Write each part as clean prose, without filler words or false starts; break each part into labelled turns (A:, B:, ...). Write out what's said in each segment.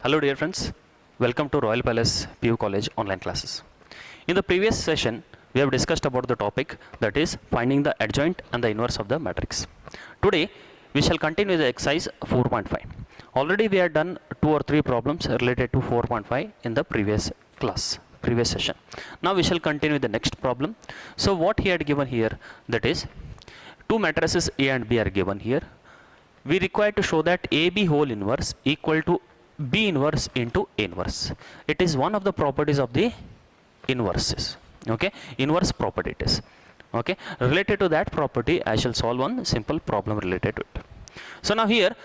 A: Hello dear friends, welcome to Royal Palace PU College online classes. In the previous session, we have discussed about the topic that is finding the adjoint and the inverse of the matrix. Today, we shall continue the exercise 4.5. Already we have done 2 or 3 problems related to 4.5 in the previous session. Now we shall continue the next problem. So what he had given here, that is 2 matrices A and B are given here. We require to show that AB whole inverse equal to B inverse into A inverse. It is one of the properties of the inverses. Okay, inverse property it is. Okay, related to that property, I shall solve one simple problem related to it. So now here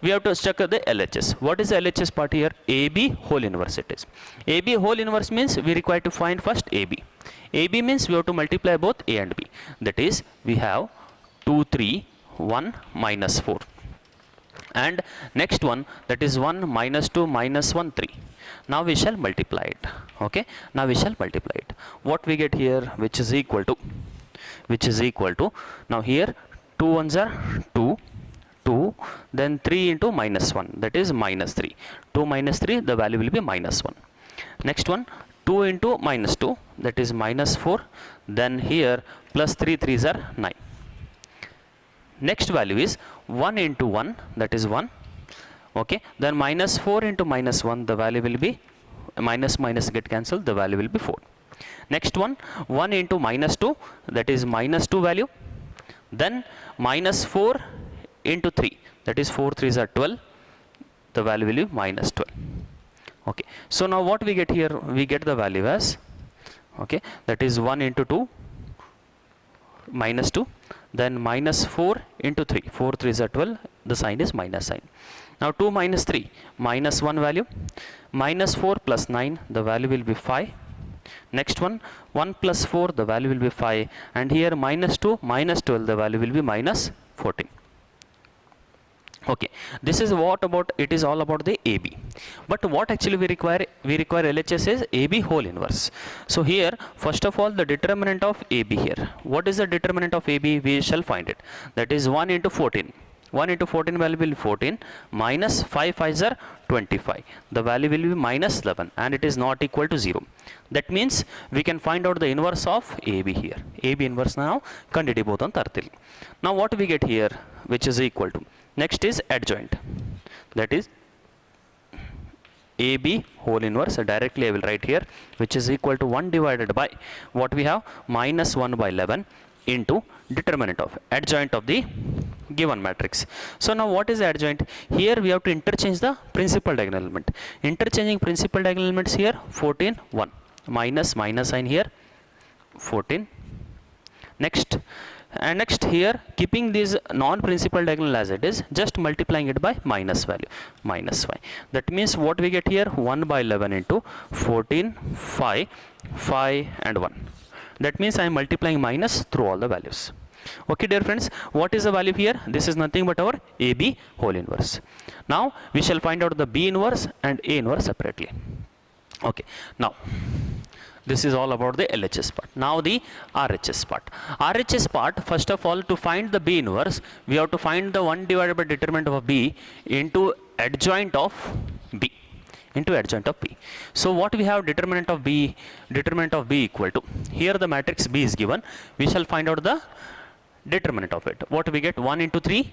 A: we have to check the LHS. What is the LHS part here? AB whole inverse it is. AB whole inverse means we require to find first AB. AB means we have to multiply both A and B. That is, we have 2, 3, 1, minus 4. And next one, that is 1 minus 2 minus 1 3. Now we shall multiply it. Okay, now we shall multiply it. What we get here, which is equal to now here 2 ones are 2, then 3 into minus 1, that is minus 3. 2 minus 3, the value will be minus 1. Next one, 2 into minus 2, that is minus 4. Then here plus 3 3s are 9. Next value is 1 into 1, that is 1. Okay, then minus 4 into minus 1, the value will be minus get cancelled, the value will be 4. Next one, 1 into minus 2, that is minus 2 value. Then minus 4 into 3, that is 4 3s are 12, the value will be minus 12. Okay, so now what we get here, we get the value as, okay, that is 1 into 2 minus 2, then minus 4 into 3, 4 3s are 12, the sign is minus sign. Now 2 minus 3, minus 1 value, minus 4 plus 9, the value will be 5. Next one, 1 plus 4, the value will be 5, and here minus 2 minus 12, the value will be minus 14. Okay, this is what about, it is all about the AB. But what actually we require LHS is AB whole inverse. So here, first of all, the determinant of AB here. What is the determinant of AB? We shall find it. That is 1 into 14. 1 into 14 value will be 14, minus 5 5s are 25. The value will be minus 11, and it is not equal to 0. That means we can find out the inverse of AB here. AB inverse now ಕಂಡುಹಿಡಿಯಬಹುದು ಅಂತ ಅರ್ಥ. Now what we get here, which is equal to, next is adjoint, that is AB whole inverse, directly I will write here, which is equal to 1 divided by what we have, minus 1 by 11 into determinant of adjoint of the given matrix. So now what is the adjoint? Here we have to interchange the principal diagonal element. Interchanging principal diagonal elements here, 14 1, minus sign here, 14. Next, and next here, keeping this non-principal diagonal as it is, just multiplying it by minus value, minus 5. That means what we get here, 1 by 11 into 14 5 and 1. That means I am multiplying minus through all the values. Okay dear friends, what is the value here? This is nothing but our AB whole inverse. Now we shall find out the B inverse and A inverse separately. Okay, now this is all about the LHS part. Now the RHS part. RHS part, first of all, to find the B inverse, we have to find the 1 divided by determinant of B into adjoint of B. So what we have, determinant of B equal to, here the matrix B is given, we shall find out the determinant of it. What we get, 1 into 3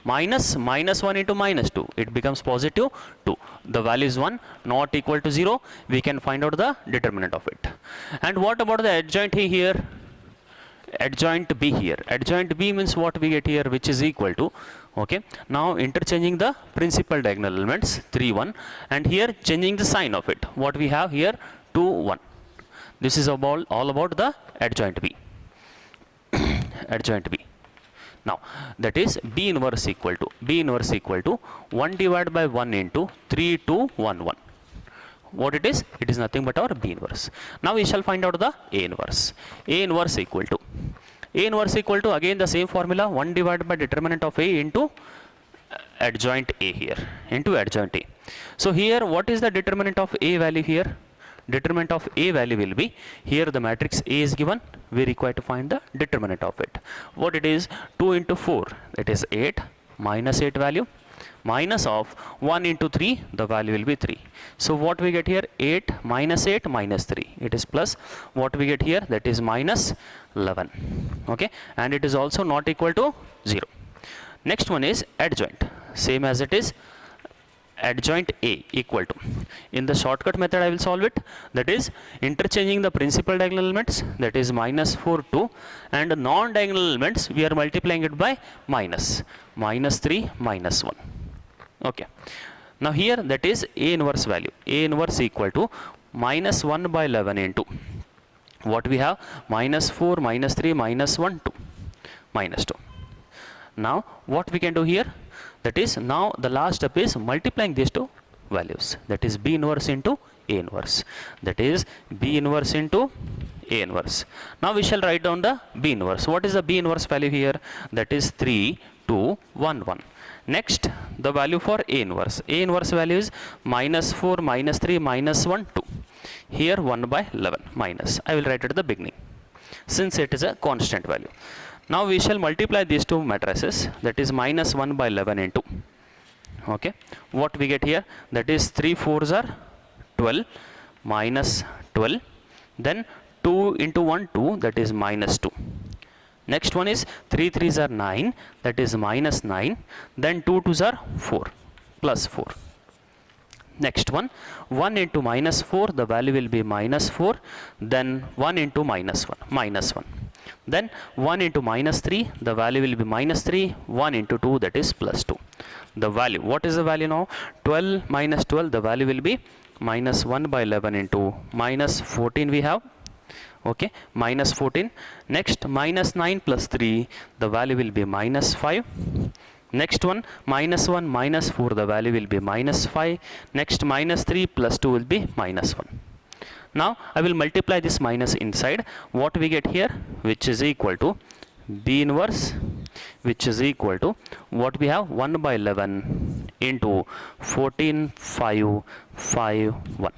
A: minus 1 into minus 2, it becomes positive 2. The value is 1, not equal to 0. We can find out the determinant of it. And what about the adjoint here? Adjoint B here. Adjoint B means what we get here, which is equal to, okay, now interchanging the principal diagonal elements, 3 1, and here changing the sign of it. What we have here, 2 1. This is all about the adjoint B. Adjoint B. Now that is B inverse equal to 1 divided by 1 into 3 2 1 1. What it is? It is nothing but our B inverse. Now we shall find out the A inverse. A inverse equal to again the same formula, 1 divided by determinant of A into adjoint A here, into adjoint A. So here what is the determinant of A value here? Determinant of A value will be, here the matrix A is given, we require to find the determinant of it. What it is? 2 into 4, that is 8, minus 8 value, minus of 1 into 3, the value will be 3. So what we get here, 8 minus 8 minus 3, it is plus what we get here, that is minus 11. Okay, and it is also not equal to 0. Next one is adjoint, same as it is adjoint A equal to, in the shortcut method I will solve it, that is interchanging the principal diagonal elements, that is minus 4 2, and non-diagonal elements we are multiplying it by minus 3 minus 1. Okay, now here that is A inverse value, A inverse equal to minus 1 by 11 into what we have, minus 4 minus 3 minus 1 2 minus 2. Now what we can do here, that is now the last step is multiplying these two values, that is B inverse into A inverse, that is B inverse into A inverse. Now we shall write down the B inverse. What is the B inverse value here? That is 3 2 1 1. Next the value for A inverse. A inverse value is minus 4 minus 3 minus 1 2. Here 1 by 11 minus, I will write it at the beginning since it is a constant value. Now we shall multiply these two matrices, that is minus 1 by 11 into, okay, what we get here, that is 3 4s are 12 minus 12, then 2 into 1 2, that is minus 2. Next one is 3 3s are 9, that is minus 9, then 2 2s are 4 plus 4. Next one, 1 into minus 4, the value will be minus 4, then 1 into minus 1, minus 1. Then 1 into minus 3, the value will be minus 3, 1 into 2, that is plus 2. The value, what is the value now? 12 minus 12, the value will be minus 1 by 11 into minus 14 we have, okay, minus 14. Next minus 9 plus 3, the value will be minus 5. Next one, minus 1 minus 4, the value will be minus 5. Next minus 3 plus 2 will be minus 1. Now I will multiply this minus inside. What we get here, which is equal to B inverse, which is equal to what we have, 1 by 11 into 14 5 5 1.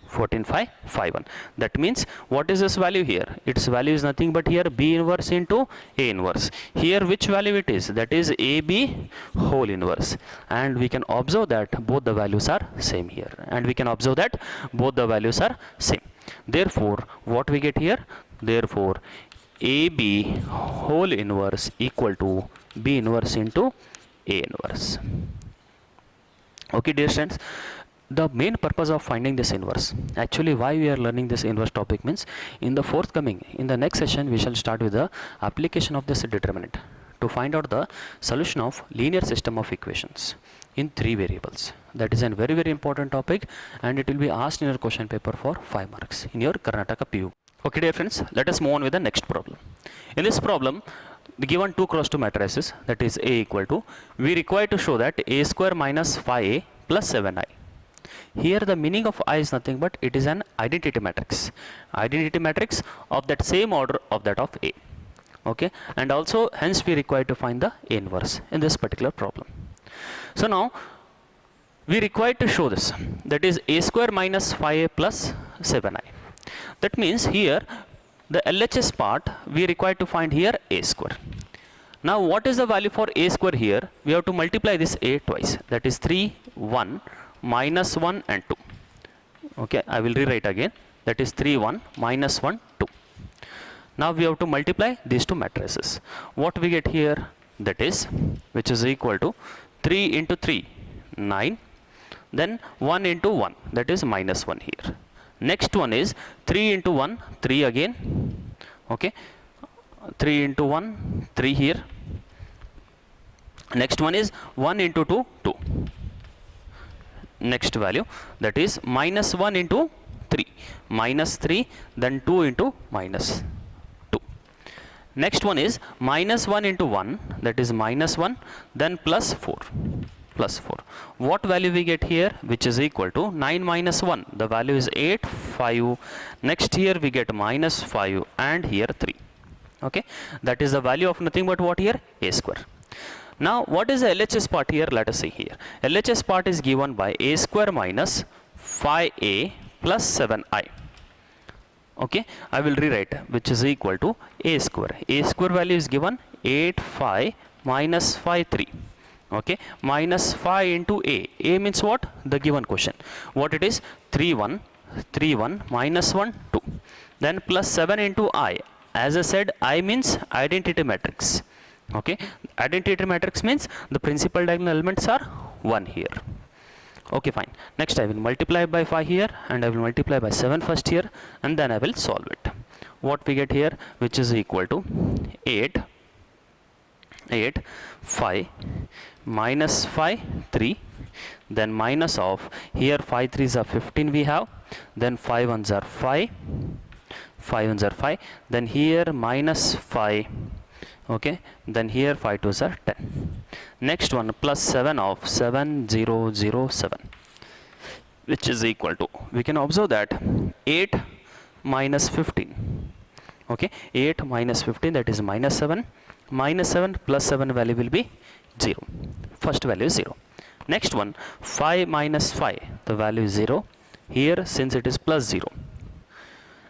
A: 14 5 5 1. That means what is this value here? Its value is nothing but here B inverse into A inverse. Here which value it is? That is AB whole inverse. And we can observe that both the values are same here. And we can observe that both the values are same. Therefore, what we get here? Therefore, AB whole inverse equal to B inverse into A inverse. Okay, dear students. The main purpose of finding this inverse, actually why we are learning this inverse topic, means in the next session we shall start with the application of this determinant to find out the solution of linear system of equations in 3 variables. That is a very very important topic, and it will be asked in your question paper for 5 marks in your Karnataka PU. Okay dear friends, let us move on with the next problem. In this problem, given 2 cross 2 matrices, that is A equal to, we require to show that A square minus 5A plus 7I. Here the meaning of I is nothing but it is an identity matrix of that same order of that of A. Okay, and also hence we require to find the A inverse in this particular problem. So now we require to show this, that is A square minus 5A plus 7I. That means here the LHS part we require to find here A square. Now what is the value for A square here? We have to multiply this A twice, that is 3 1 minus 1 and 2. Okay, I will rewrite again, that is 3 1 minus 1 2. Now we have to multiply these two matrices. What we get here, that is, which is equal to 3 into 3 9, then 1 into 1, that is minus 1 here. Next one is 3 into 1 3 again, okay, 3 into 1 3 here. Next one is 1 into 2 2. Next value, that is minus 1 into 3 minus 3, then 2 into minus 2. Next one is minus 1 into 1, that is minus 1, then plus 4. What value we get here, which is equal to 9 minus 1, the value is 8 5. Next here we get minus 5 and here 3. Okay, that is the value of nothing but what here, A square. Now what is the LHS part here? Let us see here. LHS part is given by A square minus 5A plus 7I. Okay, I will rewrite, which is equal to A square. A square value is given 8 5 minus 5 3. Okay, minus 5 into a means what? The given question, what it is? 3 1, 3 1 minus 1 2, then plus 7 into I. As I said, I means identity matrix. Okay, identity matrix means the principal diagonal elements are 1 here. Okay, fine. Next I will multiply by 5 here, and I will multiply by 7 first here, and then I will solve it. What we get here, which is equal to 8 5 minus 5 3, then minus of here 5 3s are 15 we have, then 5 1s are 5, 5 1s are 5, then here minus 5. Okay, then here 5 2s are 10. Next one, plus 7 of 7007, which is equal to, we can observe that 8 minus 15. Okay, 8 minus 15, that is minus 7. Minus 7 plus 7 value will be 0. First value is 0. Next one, 5 minus 5, the value is 0. Here, since it is plus 0,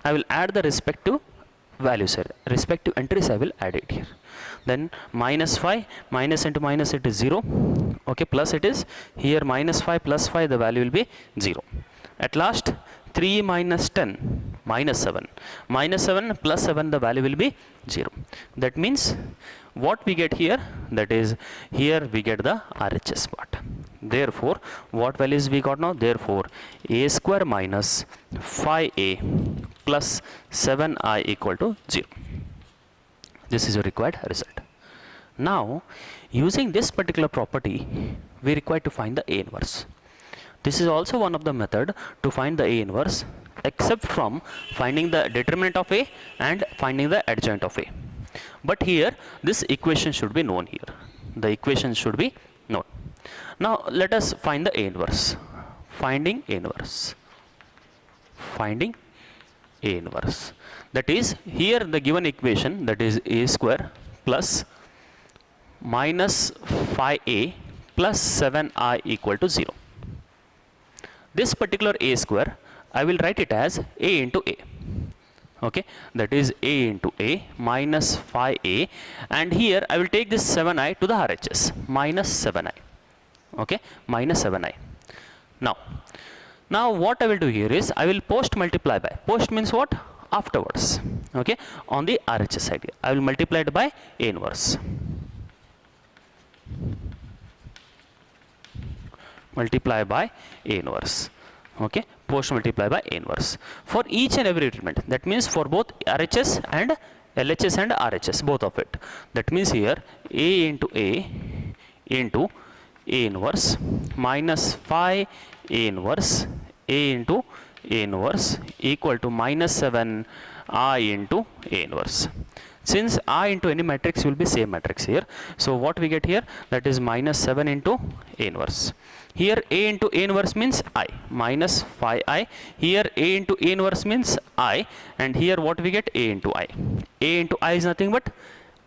A: I will add the respective values here. Respective entries I will add it here. Then minus 5, minus into minus, it is 0. Okay, plus it is here minus 5 plus 5, the value will be 0. At last, 3 minus 10 minus 7. Minus 7 plus 7, the value will be 0. That means what we get here, that is here we get the RHS part. Therefore, what values we got now? Therefore, a square minus 5a plus 7i equal to 0. This is your required result. Now, using this particular property, we require to find the A inverse. This is also one of the method to find the A inverse, except from finding the determinant of A and finding the adjoint of A. But here, this equation should be known here. The equation should be known. Now, let us find the A inverse. Finding A inverse. Finding A inverse. That is, here the given equation, that is A square plus minus 5a plus 7i equal to 0. This particular a square, I will write it as a into a. Okay, that is a into a minus 5a, and here I will take this 7i to the RHS, minus 7i. Okay, minus 7i. Now what I will do here is, I will post multiply by. Post means what? Afterwards. Okay, on the RHS side here, I will multiply it by A inverse. Multiply by A inverse. Okay, post multiply by A inverse for each and every treatment. That means for both RHS and LHS and RHS, both of it. That means here A into A into A inverse minus 5 A inverse A into A inverse equal to minus 7 I into A inverse. Since I into any matrix will be same matrix here, so what we get here, that is minus 7 into A inverse. Here A into A inverse means I, minus 5i. Here A into A inverse means I, and here what we get? A into I. A into I is nothing but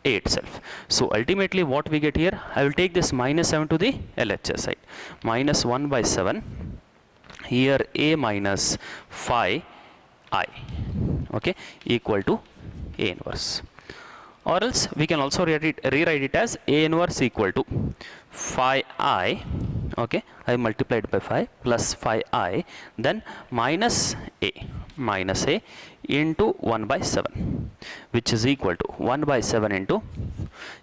A: A itself. So ultimately what we get here, I will take this minus 7 to the LHS side. Minus 1 by 7. Here A minus 5i. Okay, equal to A inverse. Or else we can also rewrite it as A inverse equal to 5i. Okay, I multiplied by 5 plus 5i, then minus a into 1 by 7, which is equal to 1 by 7 into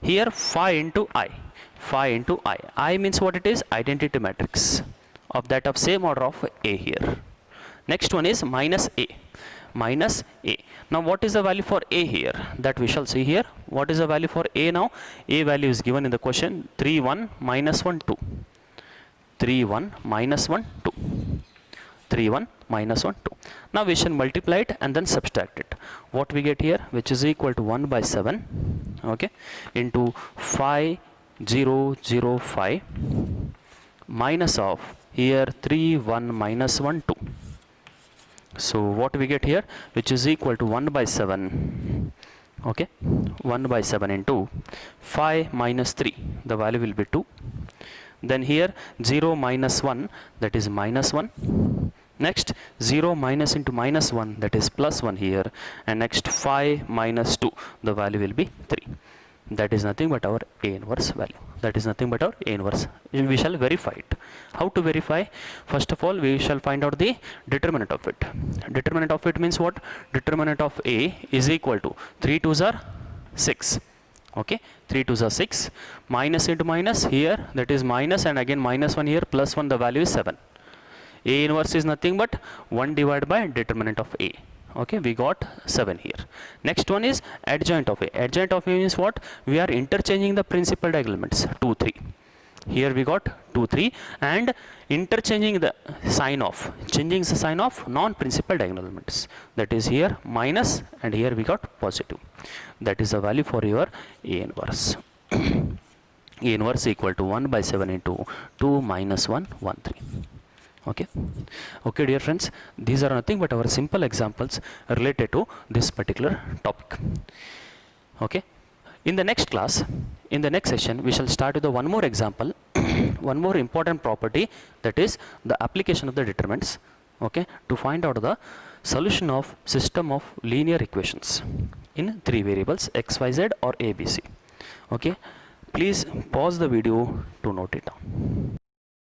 A: here 5 into I. 5 into I means what it is? Identity matrix of that of same order of A here. Next one is minus a. Now what is the value for A here? That we shall see here. What is the value for A now? A value is given in the question, 3 1 minus 1 2. 3 1 minus 1 2. 3 1 minus 1 2. Now we shall multiply it and then subtract it. What we get here, which is equal to 1 by 7, okay, into 5 0 0 5 minus of here 3 1 minus 1 2. So what we get here, which is equal to 1 by 7, okay, 1 by 7 into 5 minus 3, the value will be 2. Then here 0 minus 1, that is minus 1. Next 0 minus into minus 1, that is plus 1 here. And next 5 minus 2, the value will be 3. that is nothing but our A inverse value. That is nothing but our A inverse. And we shall verify it. How to verify? First of all, we shall find out the determinant of it. Determinant of it means what? Determinant of A is equal to 3 2s are 6. Okay, 3 2s are 6. Minus into minus here, that is minus, and again minus 1 here, plus 1, the value is 7. A inverse is nothing but 1 divided by determinant of A. Okay, we got 7 here. Next one is adjoint of A. Adjoint of A means what? We are interchanging the principal diagonal elements 2 3. Here we got 2 3 and interchanging the sign of, changing the sign of non-principal diagonal elements. That is here minus, and here we got positive. That is the value for your A inverse. A inverse equal to 1 by 7 into 2 minus 1 1 3. Okay dear friends, these are nothing but our simple examples related to this particular topic. Okay, in the next class, in the next session, we shall start with the one more example, one more important property, that is the application of the determinants, okay, to find out the solution of system of linear equations in 3 variables x, y, z or a, b, c. Okay, please pause the video to note it down.